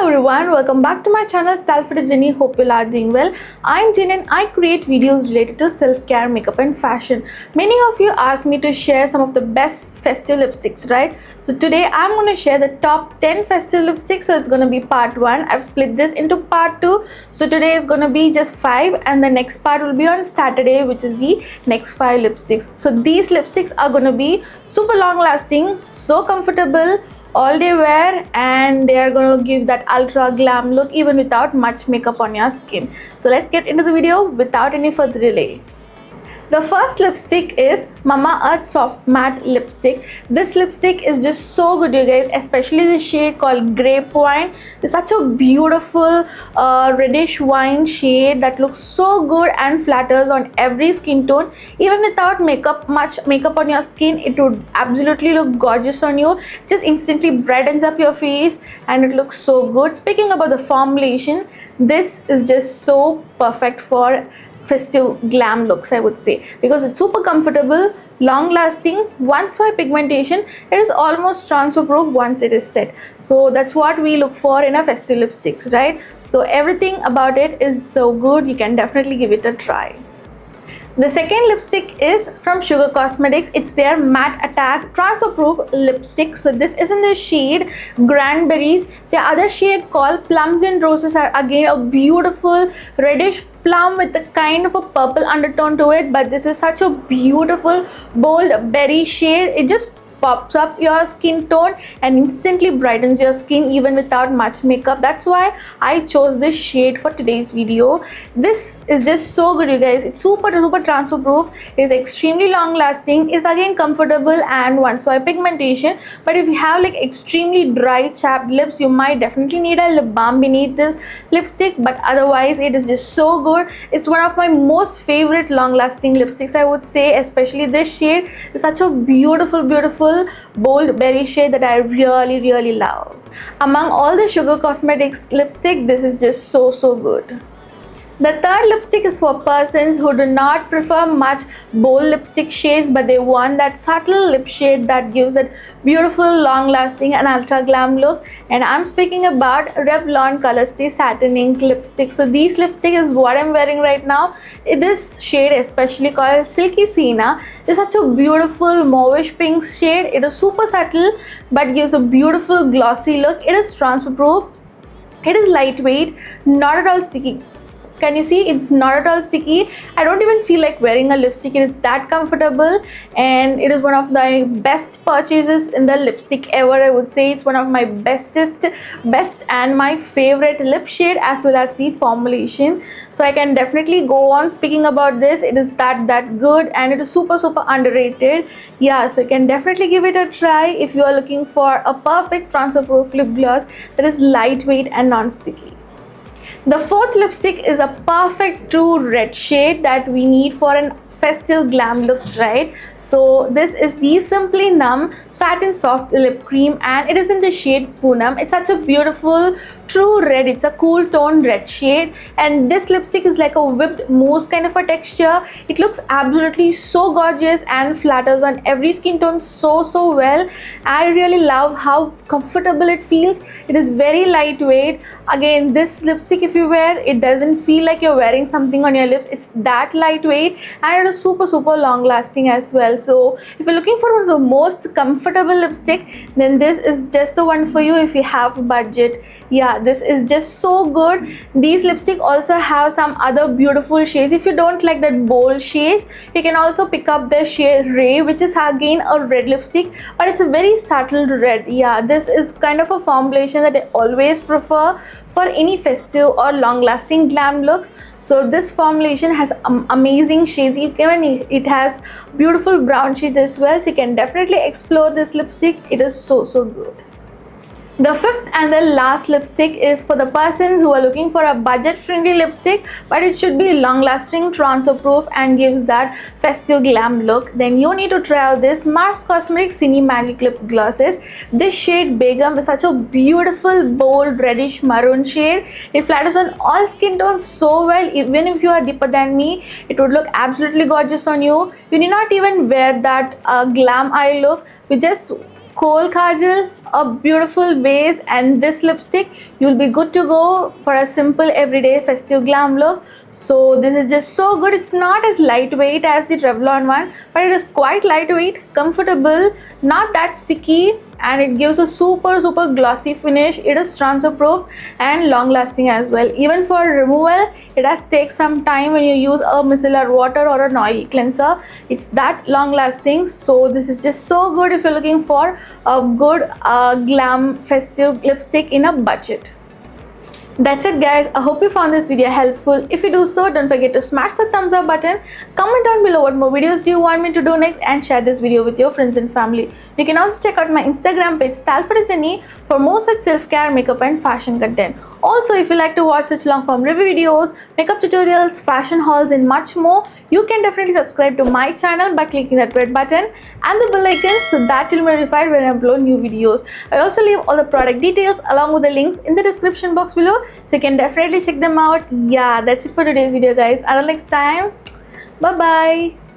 everyone, welcome back to my channel Style for Jenny. Hope you are doing well. I'm Jenny and I create videos related to self-care, makeup and fashion. Many of you asked me to share some of the best festive lipsticks, right? So today I'm going to share the top 10 festive lipsticks. So it's going to be part 1. I've split this into part 2. So today is going to be just 5 and the next part will be on Saturday, which is the next 5 lipsticks. So these lipsticks are going to be super long lasting, so comfortable, all day wear, and they are going to give that ultra glam look even without much makeup on your skin. So let's get into the video without any further delay. The first lipstick is Mamaearth Soft Matte Lipstick. This lipstick is just so good, you guys, especially the shade called Grape Wine. It's such a beautiful reddish wine shade that looks so good and flatters on every skin tone. Even without much makeup on your skin, it would absolutely look gorgeous on you. Just instantly brightens up your face and it looks so good. Speaking about the formulation, this is just so perfect for festive glam looks, I would say, because it's super comfortable, long lasting, one swipe pigmentation. It is almost transfer proof once it is set. So that's what we look for in a festive lipsticks, right? So everything about it is so good. You can definitely give it a try. The second lipstick is from Sugar Cosmetics. It's their Matte Attack Transfer Proof Lipstick. So this is in the shade Cranberries. The other shade called Plums and Roses are again a beautiful reddish plum with a kind of a purple undertone to it, but this is such a beautiful bold berry shade. It just pops up your skin tone and instantly brightens your skin even without much makeup. That's why I chose this shade for today's video. This is just so good, you guys. It's super transfer proof. It is extremely long lasting. It's again comfortable and one swipe pigmentation. But if you have like extremely dry chapped lips, you might definitely need a lip balm beneath this lipstick, but otherwise it is just so good. It's one of my most favorite long lasting lipsticks, I would say, especially this shade. It's such a beautiful bold berry shade that I really love. Among all the Sugar Cosmetics lipstick, this is just so good. The third lipstick is for persons who do not prefer much bold lipstick shades, but they want that subtle lip shade that gives it beautiful, long-lasting and ultra-glam look. And I'm speaking about Revlon Colorstay Satin Ink Lipstick. So this lipstick is what I'm wearing right now. This shade, especially called Silky Sienna, is such a beautiful mauvish pink shade. It is super subtle but gives a beautiful glossy look. It is transfer proof. It is lightweight, not at all sticky. Can you see? It's not at all sticky. I don't even feel like wearing a lipstick. It is that comfortable and it is one of the best purchases in the lipstick ever, I would say. It's one of my best and my favorite lip shade as well as the formulation. So I can definitely go on speaking about this. It is that good and it is super underrated. Yeah, so you can definitely give it a try if you are looking for a perfect transfer proof lip gloss that is lightweight and non-sticky. The fourth lipstick is a perfect true red shade that we need for an festive glam looks, right? So this is the Simply Numb Satin Soft Lip Cream and it is in the shade Poonam. It's such a beautiful true red. It's a cool tone red shade and this lipstick is like a whipped mousse kind of a texture. It looks absolutely so gorgeous and flatters on every skin tone so well. I really love how comfortable it feels. It is very lightweight. Again, this lipstick, if you wear, it doesn't feel like you're wearing something on your lips. It's that lightweight and it is super long lasting as well. So if you're looking for the most comfortable lipstick, then this is just the one for you if you have budget. Yeah, this is just so good. These lipstick also have some other beautiful shades. If you don't like that bold shades, you can also pick up the shade Ray, which is again a red lipstick, but it's a very subtle red. Yeah, this is kind of a formulation that I always prefer for any festive or long lasting glam looks. So this formulation has amazing shades. It has beautiful brown shades as well, so you can definitely explore this lipstick. It is so good. The fifth and the last lipstick is for the persons who are looking for a budget-friendly lipstick, but it should be long-lasting, transfer-proof, and gives that festive glam look. Then you need to try out this Mars Cosmetics Cine Magic Lip Glosses. This shade Begum is such a beautiful, bold, reddish maroon shade. It flatters on all skin tones so well. Even if you are deeper than me, it would look absolutely gorgeous on you. You need not even wear that glam eye look. With just kohl kajal a beautiful base and this lipstick, you'll be good to go for a simple everyday festive glam look. So this is just so good. It's not as lightweight as the Revlon one, but it is quite lightweight, comfortable, not that sticky, and it gives a super glossy finish. It is transfer proof and long lasting as well. Even for removal, it has take some time when you use a micellar water or an oil cleanser. It's that long lasting. So this is just so good if you're looking for a good glam festive lipstick in a budget. That's it guys, I hope you found this video helpful. If you do so, don't forget to smash the thumbs up button, comment down below what more videos do you want me to do next, and share this video with your friends and family. You can also check out my Instagram page StyleForDestiny for more such self-care, makeup and fashion content. Also, if you like to watch such long form review videos, makeup tutorials, fashion hauls and much more, you can definitely subscribe to my channel by clicking that red button and the bell icon so that you'll be notified when I upload new videos. I also leave all the product details along with the links in the description box below, so you can definitely check them out. Yeah, that's it for today's video guys. Until next time, bye bye.